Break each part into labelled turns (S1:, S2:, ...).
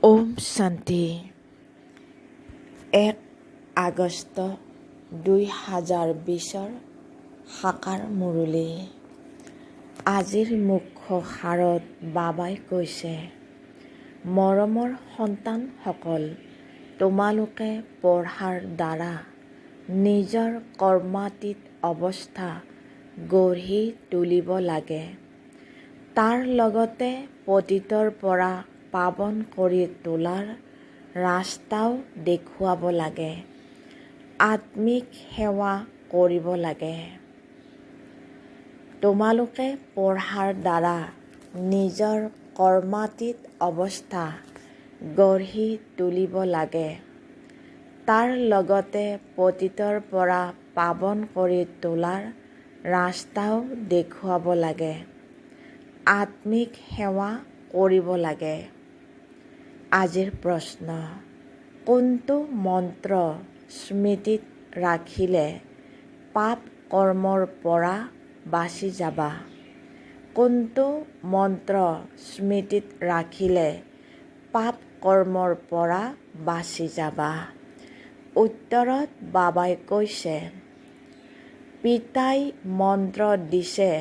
S1: ওম শান্তি 1 আগষ্ট 2020 সাকাৰ মুৰলী। আজিৰ মুখ্য সাৰত বাবাই কৈছে, মৰমৰ সন্তানসকল, তোমালোকে পঢ়াৰ দ্বাৰা নিজৰ কৰ্মাতীত অৱস্থা গঢ়ি তুলিব লাগে। তাৰ লগতে পতিতৰ পৰা পাৱন কৰি তোলাৰ ৰাস্তাও দেখুৱাব লাগে। আত্মিক সেৱা কৰিব লাগে। তোমালোকে পঢ়াৰ দ্বাৰা নিজৰ কৰ্মাতীত অৱস্থা গঢ়ি তুলিব লাগে। তাৰ লগতে পতিতৰ পৰা পাৱন কৰি তোলাৰ ৰাস্তাও দেখুৱাব লাগে। আত্মিক সেৱা কৰিব লাগে। আজিৰ প্ৰশ্ন, কোনটো মন্ত্ৰ স্মৃতিত ৰাখিলে পাপ কৰ্মৰ পৰা বাচি যাবা? কোনটো মন্ত্ৰ স্মৃতিত ৰাখিলে পাপ কৰ্মৰ পৰা বাচি যাবা? উত্তৰত বাবাই কৈছে, পিতাই মন্ত্ৰ দিছে,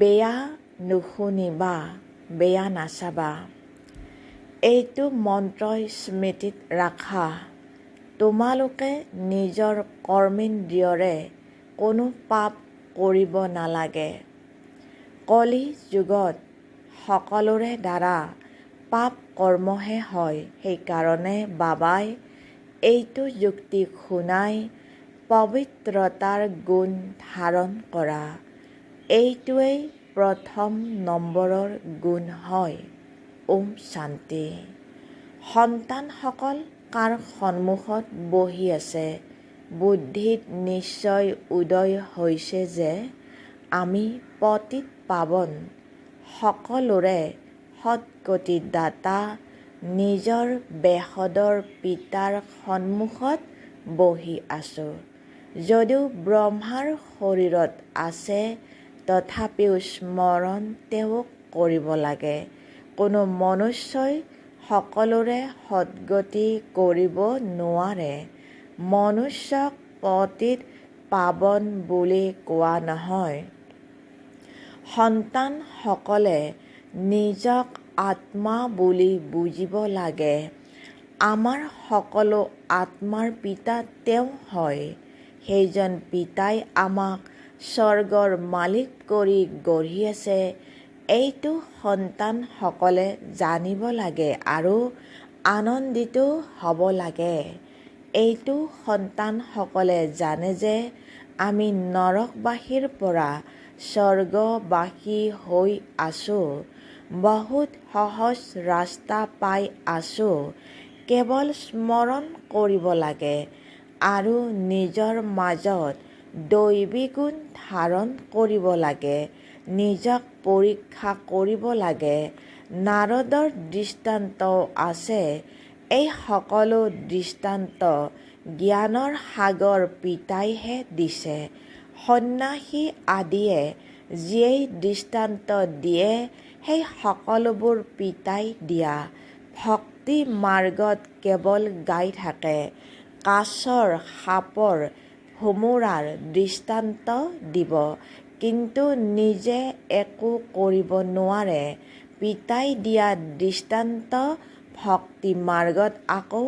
S1: বেয়া নুশুনিবা, বেয়া নাচাবা। এইটো মন্ত্ৰই স্মৃতিত ৰাখা। তোমালোকে নিজৰ কৰ্মেন্দ্ৰিয়ৰে কোনো পাপ কৰিব নালাগে। কলি যুগত সকলোৰে দ্বাৰা পাপ কৰ্মহে হয়। সেইকাৰণে বাবাই এইটো যুক্তি শুনাই পবিত্ৰতাৰ গুণ ধাৰণ কৰা। এইটোৱেই প্ৰথম নম্বৰৰ গুণ হয়। ওম শান্তি। সন্তানসকল কাৰ সন্মুখত বহি আছে? বুদ্ধিত নিশ্চয় উদয় হৈছে যে আমি পতিত পাৱন সকলোৰে সদ্গতিদাতা নিজৰ বেহদৰ পিতাৰ সন্মুখত বহি আছোঁ। যদিও ব্ৰহ্মাৰ শৰীৰত আছে, তথাপিও স্মৰণ তেওঁক কৰিব লাগে। কোনো মনুষ্যই সকলোৰে সদ্গতি কৰিব নোৱাৰে। মনুষ্যক পতিত পাৱন বুলি কোৱা নহয়। সন্তানসকলে নিজক আত্মা বুলি বুজিব লাগে। আমাৰ সকলো আত্মাৰ পিতা তেওঁ হয়। সেইজন পিতাই আমাক স্বৰ্গৰ মালিক কৰি গঢ়ি আছে। এইটো সন্তানসকলে জানিব লাগে আৰু আনন্দিত হ'ব লাগে। এইটো সন্তানসকলে জানে যে আমি নৰকবাসীৰ পৰা স্বৰ্গবাসী হৈ আছোঁ। বহুত সহজ ৰাস্তা পাই আছোঁ। কেৱল স্মৰণ কৰিব লাগে আৰু নিজৰ মাজত দৈবী গুণ ধাৰণ কৰিব লাগে। নিজক পৰীক্ষা কৰিব লাগে। নাৰদৰ দৃষ্টান্তও আছে। এই সকলো দৃষ্টান্ত জ্ঞানৰ সাগৰ পিতাইহে দিছে। সন্ন্যাসী আদিয়ে যিয়েই দৃষ্টান্ত দিয়ে, সেই সকলোবোৰ পিতাই দিয়া। ভক্তি মাৰ্গত কেৱল গাই থাকে। কাছৰ, সাপৰ, ভোমোৰাৰ দৃষ্টান্ত দিব, কিন্তু নিজে একো কৰিব নোৱাৰে। পিতাই দিয়া দৃষ্টান্ত ভক্তি মাৰ্গত আকৌ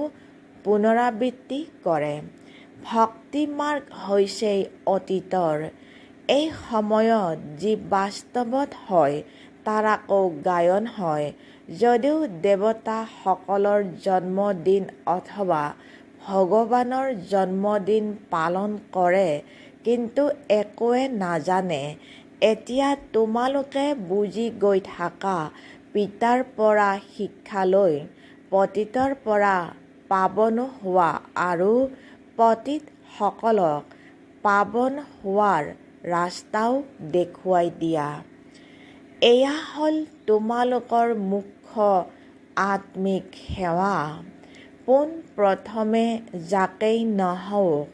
S1: পুনৰাবৃত্তি কৰে। ভক্তি মাৰ্গ হৈছে অতীতৰ। এই সময়ত যি বাস্তৱত হয়, তাৰ আকৌ গায়ন হয়। যদিও দেৱতাসকলৰ জন্মদিন অথবা ভগৱানৰ জন্মদিন পালন কৰে, কিন্তু একোৱে নাজানে। এতিয়া তোমালোকে বুজি গৈ থাকা। পিতাৰ পৰা শিক্ষা লৈ পতিতৰ পৰা পাৱন হোৱা আৰু পতিতসকলক পাৱন হোৱাৰ ৰাস্তাও দেখুৱাই দিয়া। এয়া হ'ল তোমালোকৰ মুখ্য আত্মিক সেৱা। পোন প্ৰথমে যাকেই নহওক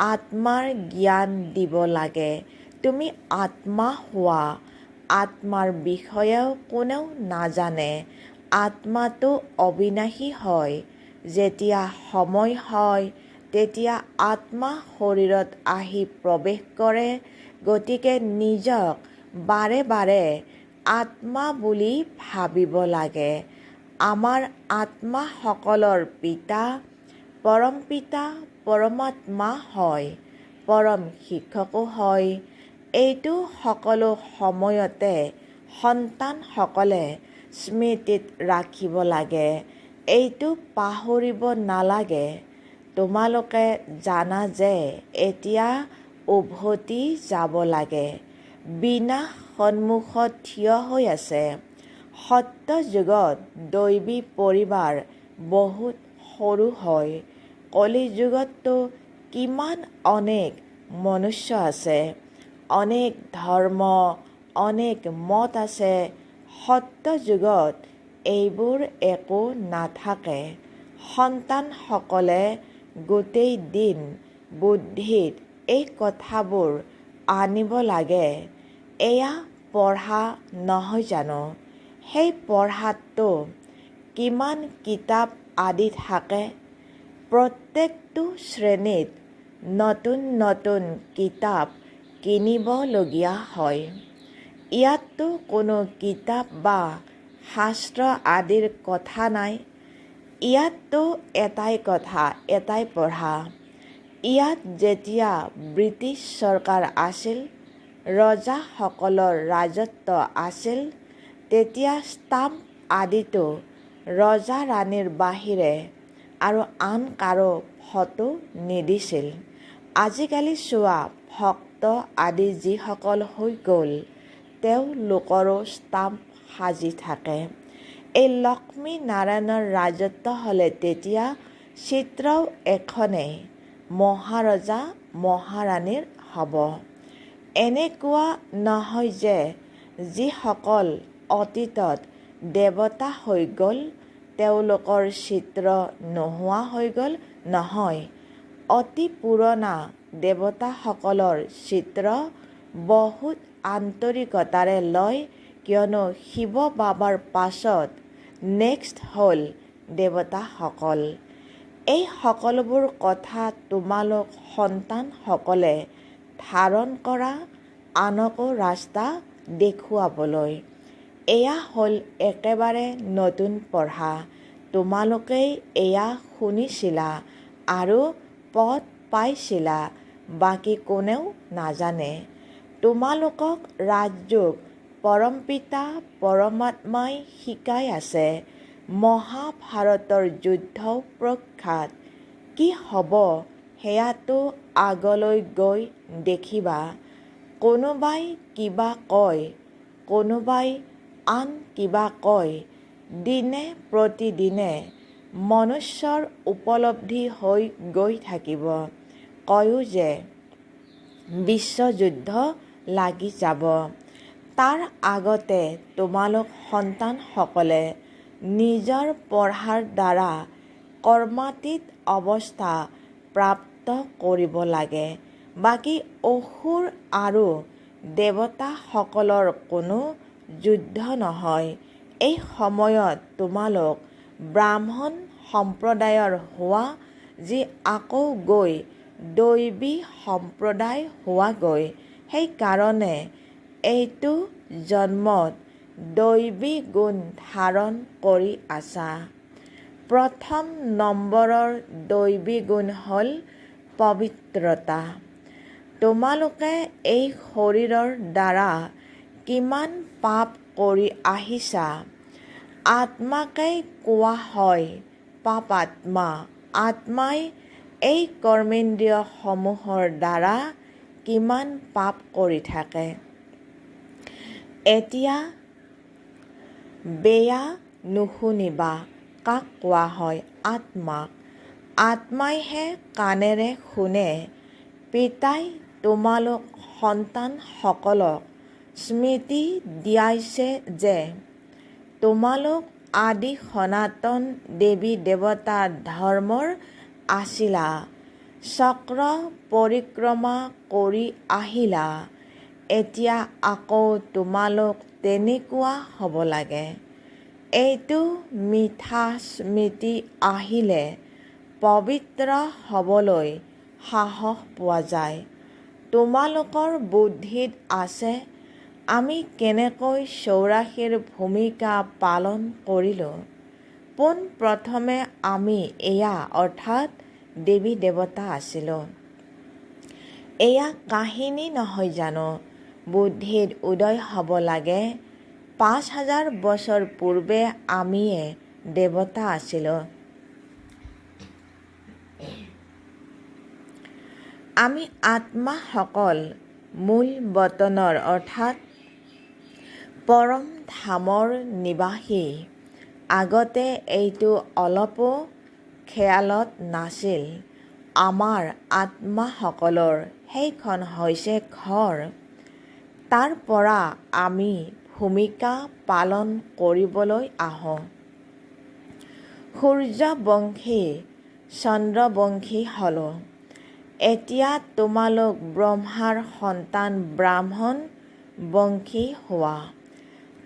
S1: আত্মাৰ জ্ঞান দিব লাগে। তুমি আত্মা হোৱা। আত্মাৰ বিষয়েও কোনেও নাজানে। আত্মাটো অবিনাশী হয়। যেতিয়া সময় হয় তেতিয়া আত্মা শৰীৰত আহি প্ৰৱেশ কৰে। গতিকে নিজক বাৰে বাৰে আত্মা বুলি ভাবিব লাগে। আমাৰ আত্মাসকলৰ পিতা পৰম পিতা পৰমাত্মা হয়, পৰম শিক্ষকো হয়। এইটো সকলো সময়তে সন্তানসকলে স্মৃতিত ৰাখিব লাগে। এইটো পাহৰিব নালাগে। তোমালোকে জানা যে এতিয়া উভতি যাব লাগে। বিনাশ সন্মুখত থিয় হৈ আছে। সত্য যুগত দৈবী পৰিবাৰ বহুত সৰু হয়। কলি যুগততো কিমান অনেক মনুষ্য আছে, অনেক ধৰ্ম, অনেক মত আছে। সত্য যুগত এইবোৰ একো নাথাকে। সন্তানসকলে গোটেই দিন বুদ্ধিত এই কথাবোৰ আনিব লাগে। এয়া পঢ়া নহয় জানো? সেই পঢ়াততো কিমান কিতাপ আদি থাকে। প্ৰত্যেকটো শ্ৰেণীত নতুন নতুন কিতাপ কিনিবলগীয়া হয়। ইয়াততো কোনো কিতাপ বা শাস্ত্ৰ আদিৰ কথা নাই। ইয়াততো এটাই কথা, এটাই পঢ়া। ইয়াত যেতিয়া ব্ৰিটিছ চৰকাৰ আছিল, ৰজাসকলৰ ৰাজত্ব আছিল, তেতিয়া ষ্টাম্প আদিতো ৰজা ৰাণীৰ বাহিৰে আৰু আন কাৰো ফটো নিদিছিল। আজিকালি চোৱা, ভক্ত আদি যিসকল হৈ গ'ল, তেওঁলোকৰো ষ্টাম্প সাজি থাকে। এই লক্ষ্মী নাৰায়ণৰ ৰাজত্ব হ'লে তেতিয়া চিত্ৰও এখনেই মহাৰজা মহাৰাণীৰ হ'ব। এনেকুৱা নহয় যে যিসকল অতীতত দেৱতা হৈ গ'ল তেওঁলোকৰ চিত্ৰ নোহোৱা হৈ গ'ল, নহয়। অতি পুৰণা দেৱতাসকলৰ চিত্ৰ বহুত আন্তৰিকতাৰে লয়, কিয়নো শিৱ বাবাৰ পাছত নেক্সট হ'ল দেৱতাসকল। এই সকলোবোৰ কথা তোমালোক সন্তানসকলে ধাৰণ কৰা, আনকো ৰাস্তা দেখুৱাবলৈ। এয়া হ'ল একেবাৰে নতুন পঢ়া। তোমালোকেই এয়া শুনিছিলা আৰু পদ পাইছিলা, বাকী কোনেও নাজানে। তোমালোকক ৰাজযোগ পৰমপিতা পৰমাত্মাই শিকাই আছে। মহাভাৰতৰ যুদ্ধও প্ৰখ্যাত। কি হ'ব সেয়াতো আগলৈ গৈ দেখিবা। কোনোবাই কিবা কয়, কোনোবাই আন কিবা কয়। দিনে প্ৰতিদিনে মনুষ্যৰ উপলব্ধি হৈ গৈ থাকিব। কয়ো যে বিশ্বযুদ্ধ লাগি যাব। তাৰ আগতে তোমালোক সন্তানসকলে নিজৰ পঢ়াৰ দ্বাৰা কৰ্মাতীত অৱস্থা প্ৰাপ্ত কৰিব লাগে। বাকী অসুৰ আৰু দেৱতাসকলৰ কোনো যুদ্ধ নহয়। এই সময়ত তোমালোক ব্ৰাহ্মণ সম্প্ৰদায়ৰ হোৱা, যি আকৌ গৈ দৈবী সম্প্ৰদায় হোৱাগৈ। সেইকাৰণে এইটো জন্মত দৈবী গুণ ধাৰণ কৰি আছা। প্ৰথম নম্বৰৰ দৈবী গুণ হ'ল পবিত্ৰতা। তোমালোকে এই শৰীৰৰ দ্বাৰা কিমান পাপ কৰি আহিছা। আত্মাকেই কোৱা হয় পাপাত্মা। আত্মাই এই কৰ্মেন্দ্ৰিয়সমূহৰ দ্বাৰা কিমান পাপ কৰি থাকে। এতিয়া বেয়া নুশুনিবা। কাক কোৱা হয়? আত্মাক। আত্মাইহে কাণেৰে শুনে। পিতাই তোমালোক সন্তানসকলক স্মৃতি দিয়াইছে যে তোমালোক আদি সনাতন দেৱী দেৱতা ধৰ্মৰ আছিলা, চক্ৰ পৰিক্ৰমা কৰি আহিলা। এতিয়া আকৌ তোমালোক তেনেকুৱা হ'ব লাগে। এইটো মিঠা স্মৃতি আহিলে পবিত্ৰ হ'বলৈ সাহস পোৱা যায়। তোমালোকৰ বুদ্ধিত আছে আমি কেনেকৈ 84ৰ ভূমিকা পালন কৰিলোঁ। পোন প্ৰথমে আমি এয়া অৰ্থাৎ দেৱী দেৱতা আছিলোঁ। এয়া কাহিনী নহয় জানো? বুদ্ধিত উদয় হ'ব লাগে। 5000 বছৰ পূৰ্বে আমিয়ে দেৱতা আছিলোঁ। আমি আত্মাসকল মূল বতনৰ অৰ্থাৎ পৰম ধামৰ নিবাসী। আগতে এইটো অলপো খেয়ালত নাছিল। আমাৰ আত্মাসকলৰ সেইখন হৈছে ঘৰ। তাৰ পৰা আমি ভূমিকা পালন কৰিবলৈ আহোঁ। সূৰ্যবংশী চন্দ্ৰবংশী হ'লো। এতিয়া তোমালোক ব্ৰহ্মাৰ সন্তান ব্ৰাহ্মণ বংশী হোৱা।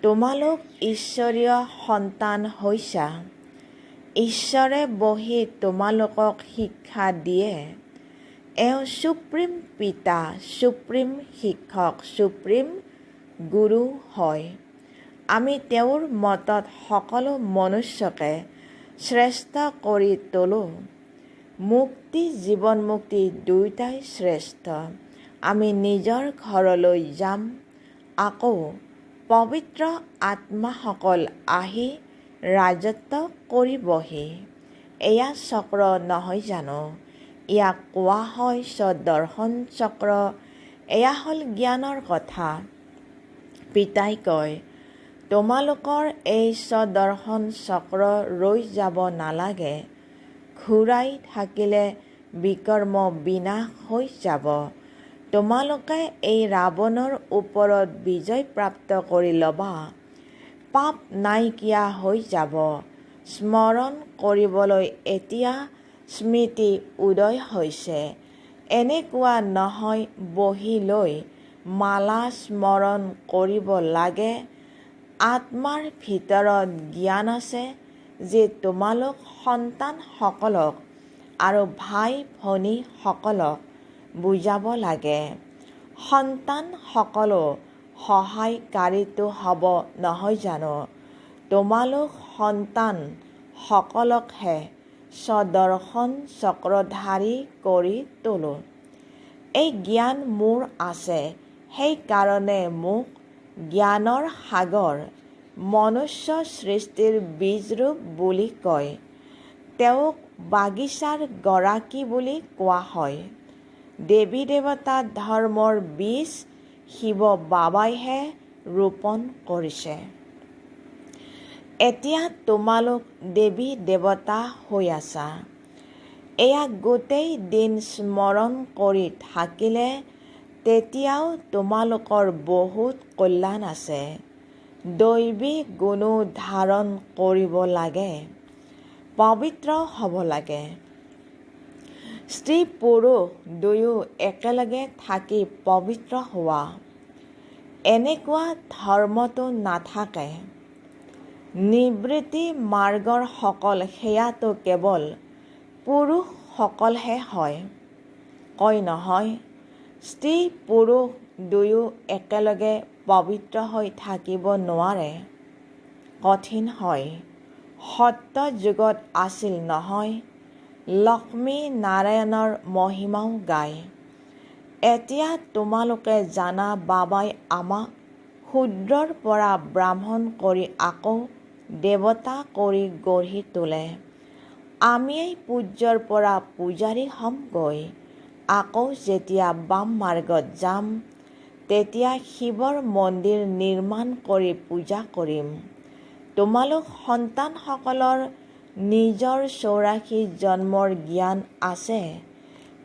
S1: তোমালোক ঈশ্বৰীয় সন্তান হৈছা। ঈশ্বৰে বহি তোমালোকক শিক্ষা দিয়ে। এওঁ সুপ্ৰিম পিতা, সুপ্ৰিম শিক্ষক, সুপ্ৰিম গুৰু হয়। আমি তেওঁৰ মতত সকলো মনুষ্যকে শ্ৰেষ্ঠ কৰি তোলোঁ। মুক্তি জীৱনমুক্তি দুয়োটাই শ্ৰেষ্ঠ। আমি নিজৰ ঘৰলৈ যাম। আকৌ পবিত্ৰ আত্মাসকল আহি ৰাজত্ব কৰিবহি। এয়া চক্ৰ নহয় জানো? ইয়াক কোৱা হয় স্বদৰ্শন চক্ৰ। এয়া হ'ল জ্ঞানৰ কথা। পিতাই কয় তোমালোকৰ এই স্বদৰ্শন চক্ৰ ৰৈ যাব নালাগে। ঘূৰাই থাকিলে বিকৰ্ম বিনাশ হৈ যাব। তোমালোকে এই ৰাৱণৰ ওপৰত বিজয় প্ৰাপ্ত কৰি ল'বা। পাপ নাইকিয়া হৈ যাব। স্মৰণ কৰিবলৈ এতিয়া স্মৃতি উদয় হৈছে। এনেকুৱা নহয় বহি লৈ মালা স্মৰণ কৰিব লাগে। আত্মাৰ ভিতৰত জ্ঞান আছে যে তোমালোক সন্তানসকলক আৰু ভাই ভনীসকলক বুজাব লাগে। সন্তানসকলো সহায়কাৰীতো হ'ব নহয় জানো? তোমালোক সন্তানসকলকহে স্বদৰ্শন চক্ৰধাৰী কৰি তোলো। এই জ্ঞান মোৰ আছে। সেইকাৰণে মোক জ্ঞানৰ সাগৰ, মনুষ্য সৃষ্টিৰ বীজৰূপ বুলি কয়। তেওঁক বাগিচাৰ গৰাকী বুলি কোৱা হয়। দেৱী দেৱতা ধৰ্মৰ বীজ শিৱ বাবাইহে ৰোপণ কৰিছে। এতিয়া তোমালোক দেৱী দেৱতা হৈ আছা। এয়া গোটেই দিন স্মৰণ কৰি থাকিলে তেতিয়াও তোমালোকৰ বহুত কল্যাণ আছে। দৈৱী গুণো ধাৰণ কৰিব লাগে। পবিত্ৰ হ'ব লাগে। স্ত্ৰী পুৰুষ দুয়ো একেলগে থাকি পবিত্ৰ হোৱা। এনেকুৱা ধৰ্মতো নাথাকে। নিবৃত্তি মাৰ্গৰ সকল সেয়াতো কেৱল পুৰুষসকলহে হয়। কয় নহয় স্ত্ৰী পুৰুষ দুয়ো একেলগে পবিত্ৰ হৈ থাকিব নোৱাৰে। কঠিন হয়। সত্য যুগত আছিল নহয়। লক্ষ্মী নাৰায়ণৰ মহিমাও গায়। এতিয়া তোমালোকে জানা বাবাই আমাক শূদ্ৰৰ পৰা ব্ৰাহ্মণ কৰি আকৌ দেৱতা কৰি গঢ়ি তোলে। আমিয়েই পূজ্যৰ পৰা পূজাৰী হ'মগৈ। আকৌ যেতিয়া বাম মাৰ্গত যাম তেতিয়া শিৱৰ মন্দিৰ নিৰ্মাণ কৰি পূজা কৰিম। তোমালোক সন্তানসকলৰ নিজৰ 84 জন্মৰ জ্ঞান আছে।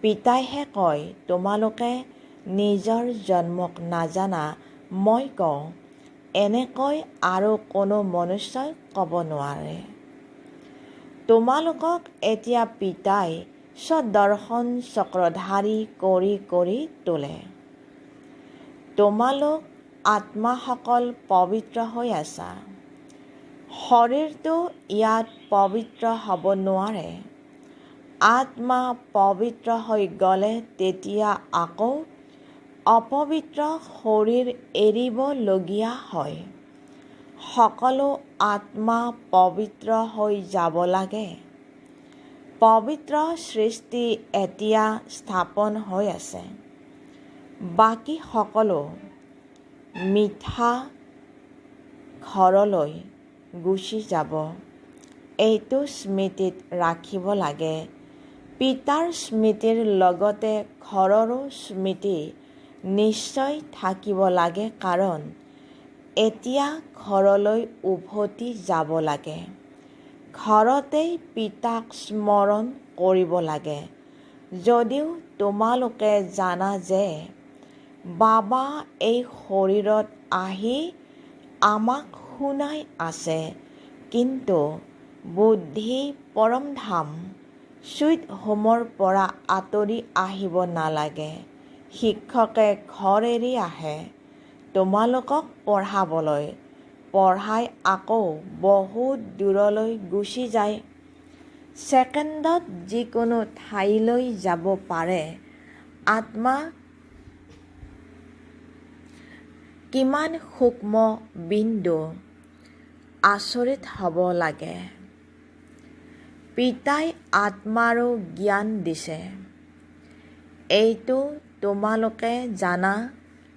S1: পিতাইহে কয় তোমালোকে নিজৰ জন্মক নাজানা। মই কওঁ এনেকৈ আৰু কোনো মনুষ্যই ক'ব নোৱাৰে। তোমালোকক এতিয়া পিতাই স্বদৰ্শন চক্ৰধাৰী কৰি কৰি তোলে। তোমালোক আত্মাসকল পবিত্ৰ হৈ আছা। শৰীৰটো ইয়াত পবিত্ৰ হ'ব নোৱাৰে। আত্মা পবিত্ৰ হৈ গ'লে তেতিয়া আকৌ অপবিত্ৰ শৰীৰ এৰিবলগীয়া হয়। সকলো আত্মা পবিত্ৰ হৈ যাব লাগে। পবিত্ৰ সৃষ্টি এতিয়া স্থাপন হৈ আছে। বাকী সকলো মিঠা ঘৰলৈ গুচি যাব। এইটো স্মৃতিত ৰাখিব লাগে। পিতাৰ স্মৃতিৰ লগতে ঘৰৰো স্মৃতি নিশ্চয় থাকিব লাগে, কাৰণ এতিয়া ঘৰলৈ উভতি যাব লাগে। ঘৰতেই পিতাক স্মৰণ কৰিব লাগে। যদিও তোমালোকে জানা যে বাবা এই শৰীৰত আহি আমাক শুনাই আছে, কিন্তু বুদ্ধি পৰমধাম চুইট হোমৰ পৰা আঁতৰি আহিব নালাগে। শিক্ষকে ঘৰ এৰি আহে তোমালোকক পঢ়াবলৈ, পঢ়াই আকৌ বহুত দূৰলৈ গুচি যায়। ছেকেণ্ডত যিকোনো ঠাইলৈ যাব পাৰে। আত্মা কিমান সূক্ষ্ম বিন্দু, আচৰিত হ'ব লাগে। পিতাই আত্মাৰো জ্ঞান দিছে। এইটো তোমালোকে জানা,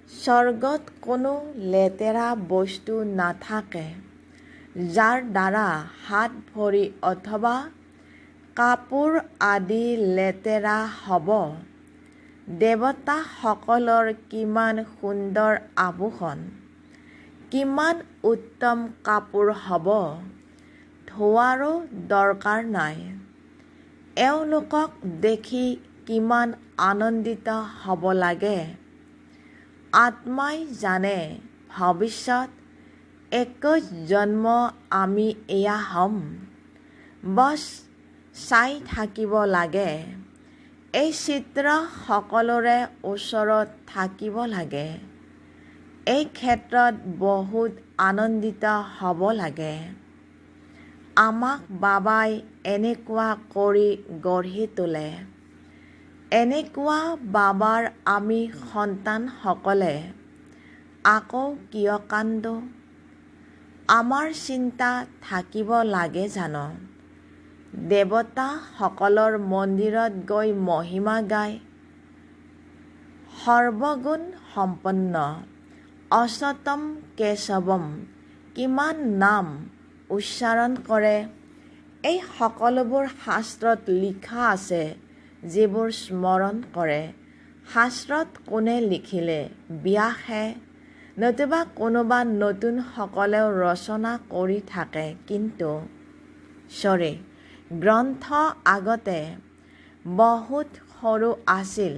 S1: স্বৰ্গত কোনো লেতেৰা বস্তু নাথাকে যাৰ দ্বাৰা হাত ভৰি অথবা কাপোৰ আদি লেতেৰা হ'ব। দেৱতাসকলৰ কিমান সুন্দৰ আভূষণ, কিমান উত্তম কাপোৰ হ'ব, ধোৱাৰো দৰকাৰ নাই। এওঁলোকক দেখি কিমান আনন্দিত হ'ব লাগে। আত্মাই জানে ভৱিষ্যত 21 জন্ম আমি এয়া হ'ম। বছ চাই থাকিব লাগে। এই চিত্ৰ সকলোৰে ওচৰত থাকিব লাগে। এই ক্ষেত্ৰত বহুত আনন্দিত হ'ব লাগে। আমাক বাবাই এনেকুৱা কৰি গঢ়ি তোলে। এনেকুৱা বাবাৰ আমি সন্তানসকলে আকৌ কিয় কান্দো? আমাৰ চিন্তা থাকিব লাগে জানো? দেৱতাসকলৰ মন্দিৰত গৈ মহিমা গায়। সৰ্বগুণ সম্পন্ন অচ্যুতম কেশৱম কিমান নাম উচ্চাৰণ কৰে। এই সকলোবোৰ শাস্ত্ৰত লিখা আছে, যিবোৰ স্মৰণ কৰে। শাস্ত্ৰত কোনে লিখিলে? ব্যাসে, নতুবা কোনোবা নতুনসকলেও ৰচনা কৰি থাকে। কিন্তু গ্ৰন্থ আগতে বহুত সৰু আছিল,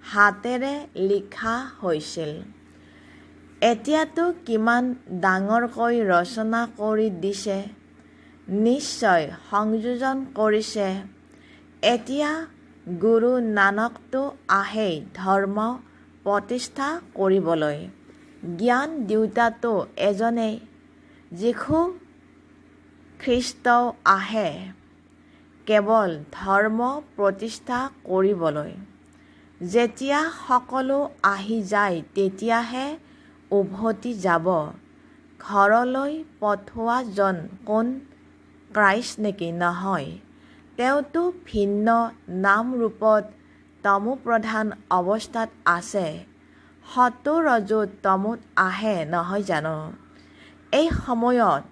S1: হাতেৰে লিখা হৈছিল। এতিয়াতো কিমান ডাঙৰকৈ ৰচনা কৰি দিছে। নিশ্চয় সংযোজন কৰিছে। এতিয়া গুৰু নানকতো আহেই ধৰ্ম প্ৰতিষ্ঠা কৰিবলৈ। জ্ঞান দিওঁতাতো এজনেই, যীশু খ্ৰীষ্টও আহে কেৱল ধৰ্ম প্ৰতিষ্ঠা কৰিবলৈ। যেতিয়া সকলো আহি যায় তেতিয়াহে উভতি যাব। ঘৰলৈ পঠোৱাজন কোন? ক্ৰাইষ্ট নেকি? নহয়, তেওঁতো ভিন্ন নাম-ৰূপত তমোপ্ৰধান অৱস্থাত আছে। সতো ৰজো তমোত আহে, নহয় জানো? এই সময়ত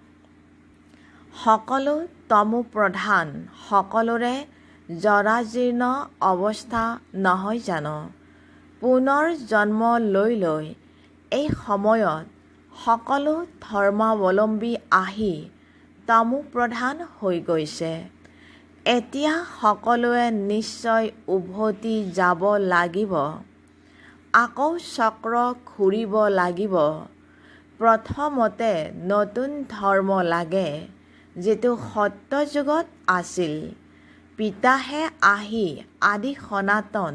S1: সকলো তমোপ্ৰধান, সকলোৰে জৰাজীৰ্ণ অৱস্থা, নহয় জানো? পুনৰ জন্ম লৈ লৈ এই সময়ত সকলো ধৰ্মাৱলম্বী আহি তমোপ্ৰধান হৈ গৈছে। এতিয়া সকলোৱে নিশ্চয় উভতি যাব লাগিব। আকৌ চক্ৰ ঘূৰিব লাগিব। প্ৰথমতে নতুন ধৰ্ম লাগে, যিটো সত্য যুগত আছিল। পিতাহে আহি আদি সনাতন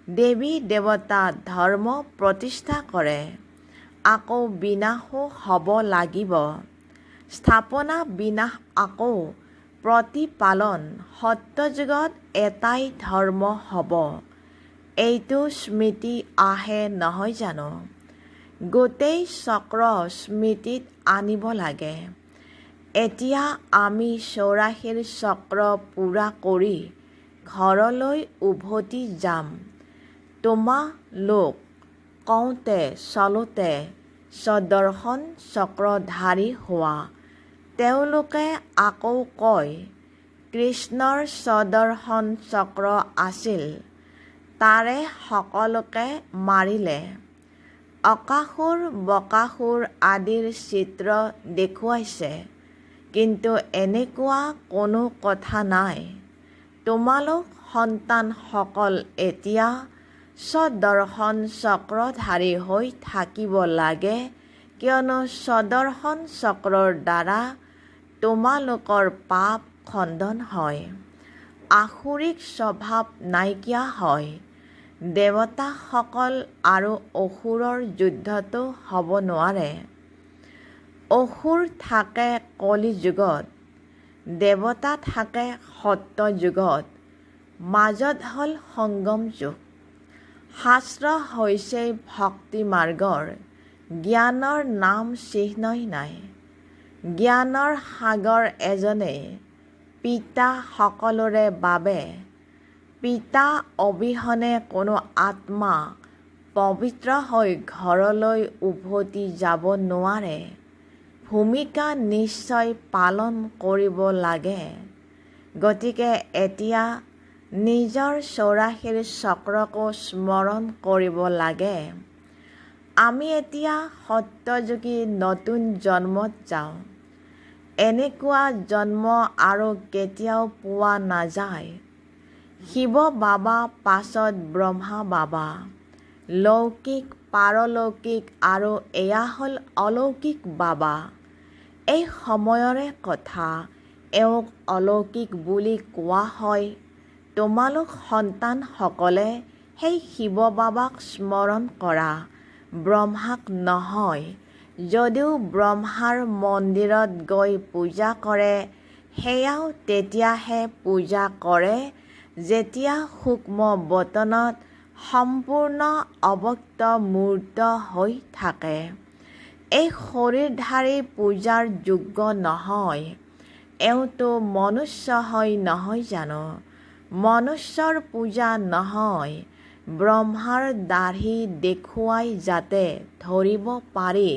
S1: দেৱী দেৱতা ধৰ্ম প্ৰতিষ্ঠা কৰে। আকৌ বিনাশো হ'ব লাগিব। স্থাপনা বিনাশ আকৌ প্ৰতিপালন সত্যযুগত এটাই ধৰ্ম হ'ব। এইটো স্মৃতি আহে নহয় জানো? গোটেই চক্ৰ স্মৃতিত আনিব লাগে। এতিয়া আমি 84 চক্ৰ পূৰা কৰি ঘৰলৈ উভতি যাম। তোমালোক কওঁতে চলোতে স্বদৰ্শন চক্ৰধাৰী হোৱা। তেওঁলোকে আকৌ কয়, কৃষ্ণৰ স্বদৰ্শন চক্ৰ আছিল, তাৰে সকলোকে মাৰিলে। অকাসুৰ বকাসুৰ আদিৰ চিত্ৰ দেখুৱাইছে, কিন্তু এনেকুৱা কোনো কথা নাই। তোমালোক সন্তানসকল এতিয়া স্বদৰ্শন চক্ৰধাৰী হৈ থাকিব লাগে, কিয়নো স্বদৰ্শন চক্ৰৰ দ্বাৰা তোমালোকৰ পাপ খণ্ডন হয়, আসুৰিক স্বভাৱ নাইকিয়া হয়। দেৱতাসকল আৰু অসুৰৰ যুদ্ধটো হ'ব নোৱাৰে। অসুৰ থাকে কলি যুগত, দেৱতা থাকে সত্য যুগত, মাজত হ'ল সংগম যুগ। শাস্ত্ৰ হৈছে ভক্তি মাৰ্গৰ, জ্ঞানৰ নাম চিহ্নই নাই। জ্ঞানৰ সাগৰ এজনেই পিতা সকলোৰে বাবে। পিতা অবিহনে কোনো আত্মা পবিত্ৰ হৈ ঘৰলৈ উভতি যাব নোৱাৰে। ভূমিকা নিশ্চয় পালন কৰিব লাগে। গতিকে এতিয়া নিজৰ 84 চক্ৰকো স্মৰণ কৰিব লাগে। আমি এতিয়া সত্যযুগী নতুন জন্মত যাওঁ। এনেকুৱা জন্ম আৰু কেতিয়াও পোৱা নাযায়। শিৱ বাবা পাছত ব্ৰহ্মা বাবা। লৌকিক, পাৰলৌকিক আৰু এয়া হ'ল অলৌকিক বাবা। এই সময়ৰে কথা, এওঁক অলৌকিক বুলি কোৱা হয়। তোমালোক সন্তানসকলে সেই শিৱ বাবাক স্মৰণ কৰা, ব্ৰহ্মাক নহয়। যদিও ব্ৰহ্মাৰ মন্দিৰত গৈ পূজা কৰে, সেয়াও তেতিয়াহে পূজা কৰে যেতিয়া সূক্ষ্ম বতনত সম্পূৰ্ণ অব্যক্ত মূৰ্ত হৈ থাকে। এই শৰীৰধাৰী পূজাৰ যোগ্য নহয়। এওঁতো মনুষ্য হয় নহয় জানো? মনুষ্যৰ পূজা নহয়। ব্ৰহ্মাৰ দাঢ়ি দেখুৱাই যাতে ধৰিব পাৰি,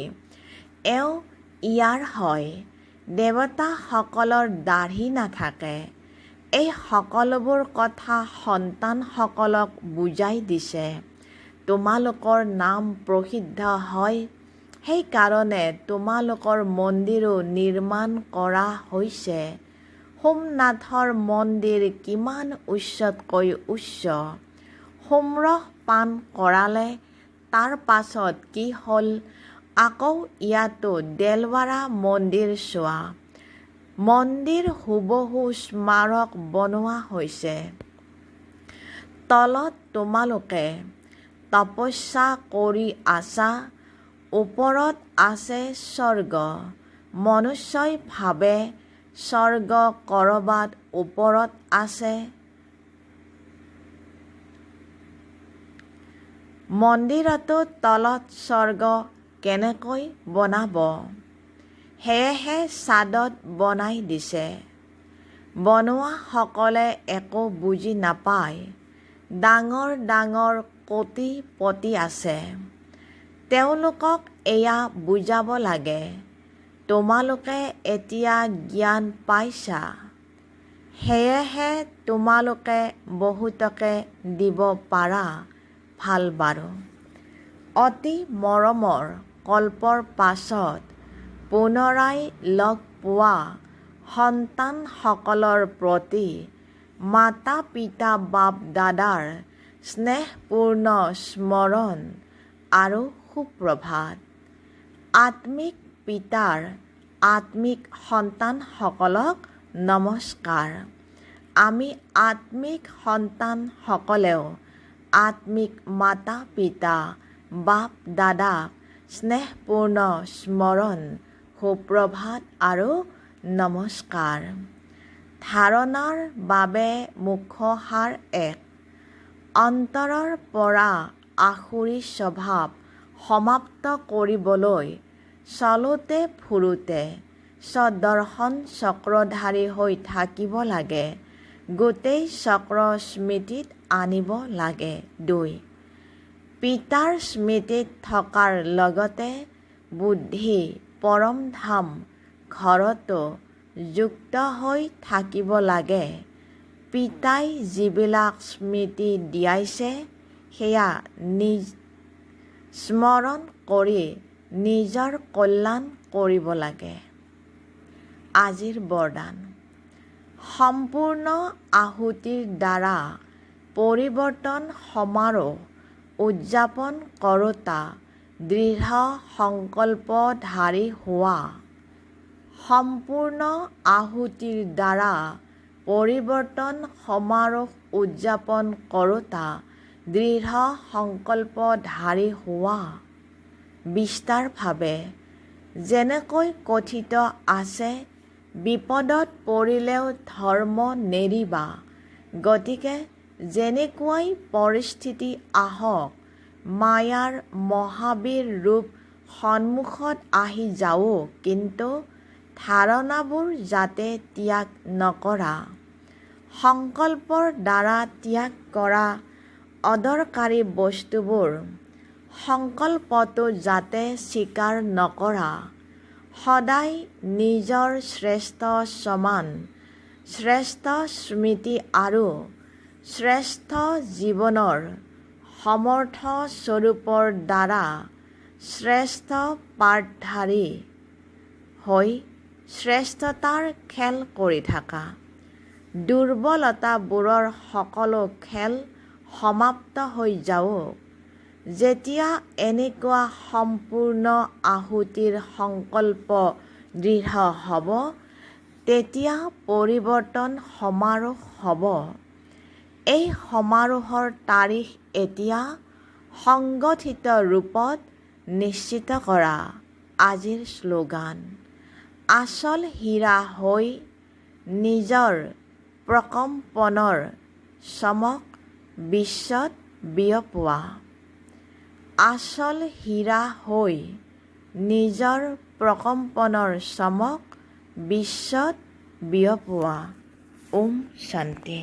S1: এওঁ ইয়াৰ হয়। দেৱতাসকলৰ দাঢ়ি নাথাকে। এই সকলোবোৰ কথা সন্তানসকলক বুজাই দিছে। তোমালোকৰ নাম প্ৰসিদ্ধ হয়, সেইকাৰণে তোমালোকৰ মন্দিৰো নিৰ্মাণ কৰা হৈছে। সোমনাথৰ মন্দিৰ কিমান উচ্চতকৈ উচ্চ। সোমৰস পান কৰালে তাৰ পাছত কি হ'ল? আকৌ ইয়াতো দেলৱাৰা মন্দিৰ চোৱা। মন্দিৰ হুবহু স্মাৰক বনোৱা হৈছে। তলত তোমালোকে তপস্যা কৰি আছা, ওপৰত আছে স্বৰ্গ। মনুষ্যই ভাবে স্বৰ্গ ক'ৰবাত ওপৰত আছে। মন্দিৰতো তলত স্বৰ্গ কেনেকৈ বনাব? সেয়েহে ছাদত বনাই দিছে। বনোৱাসকলে একো বুজি নাপায়। ডাঙৰ ডাঙৰ কোটিপতি আছে, তেওঁলোকক এয়া বুজাব লাগে। তোমালোকে এতিয়া জ্ঞান পাইছা, সেয়েহে তোমালোকে বহুতকে দিব পাৰা। ভাল বাৰু। অতি মৰমৰ কল্পৰ পাছত পুনৰাই লগ পোৱা সন্তানসকলৰ প্ৰতি মাতা পিতা বাপ দাদাৰ স্নেহপূৰ্ণ স্মৰণ আৰু সুপ্ৰভাত। আত্মিক পিতাৰ আত্মিক সন্তানসকলক নমস্কাৰ। আমি আত্মিক সন্তানসকলেও আত্মিক মাতা পিতা বাপ দাদাক স্নেহপূৰ্ণ স্মৰণ সুপ্ৰভাত আৰু নমস্কাৰ। ধাৰণাৰ বাবে মুখহাৰ এক। অন্তৰৰ পৰা আসুৰী স্বভাৱ সমাপ্ত কৰিবলৈ চলোতে ফুৰোতে স্বদৰ্শন চক্ৰধাৰী হৈ থাকিব লাগে। গোটেই চক্ৰ স্মৃতিত আনিব লাগে। ২. পিতাৰ স্মৃতিত থকাৰ লগতে বুদ্ধি পৰমধাম ঘৰতো যুক্ত হৈ থাকিব লাগে। পিতাই যিবিলাক স্মৃতি দিয়াইছে সেয়া স্মৰণ কৰি নিজৰ কল্যাণ কৰিব লাগে। আজিৰ বৰদান। সম্পূৰ্ণ আহুতিৰ দ্বাৰা পৰিৱৰ্তন সমাৰোহ উদযাপন কৰোঁতা দৃঢ় সংকল্পধাৰী হোৱা। সম্পূৰ্ণ আহুতিৰ দ্বাৰা পৰিৱৰ্তন সমাৰোহ উদযাপন কৰোঁতা দৃঢ় সংকল্পধাৰী হোৱা। বিস্তাৰভাৱে যেনেকৈ কথিত আছে, বিপদত পৰিলেও ধৰ্ম নেৰিবা। গতিকে যেনেকুৱাই পৰিস্থিতি আহক, মায়াৰ মহাবীৰ ৰূপ সন্মুখত আহি যাওক, কিন্তু ধাৰণাবোৰ যাতে ত্যাগ নকৰা। সংকল্পৰ দ্বাৰা ত্যাগ কৰা অদৰকাৰী বস্তুবোৰ সংকল্পতো যাতে স্বীকাৰ নকৰা। সদায় নিজৰ শ্ৰেষ্ঠ সমান, শ্ৰেষ্ঠ স্মৃতি আৰু শ্ৰেষ্ঠ জীৱনৰ সমৰ্থ স্বৰূপৰ দ্বাৰা শ্ৰেষ্ঠ পাঠধাৰী হৈ শ্ৰেষ্ঠতাৰ খেল কৰি থাকা। দুৰ্বলতাবোৰৰ সকলো খেল সমাপ্ত হৈ যাওক। যেতিয়া এনেকুৱা সম্পূৰ্ণ আহুতিৰ সংকল্প দৃঢ় হ'ব, তেতিয়া পৰিৱৰ্তন সমাৰোহ হ'ব। এই সমাৰোহৰ তাৰিখ এতিয়া সংগঠিত ৰূপত নিশ্চিত কৰা। আজিৰ শ্লোগান। আচল হীৰা হৈ নিজৰ প্ৰকম্পনৰ চমক বিশ্বত বিয়পোৱা। আচল হীৰা হৈ নিজৰ প্ৰকম্পনৰ চমক বিশ্বত বিয়পোৱা। ওম শান্তি।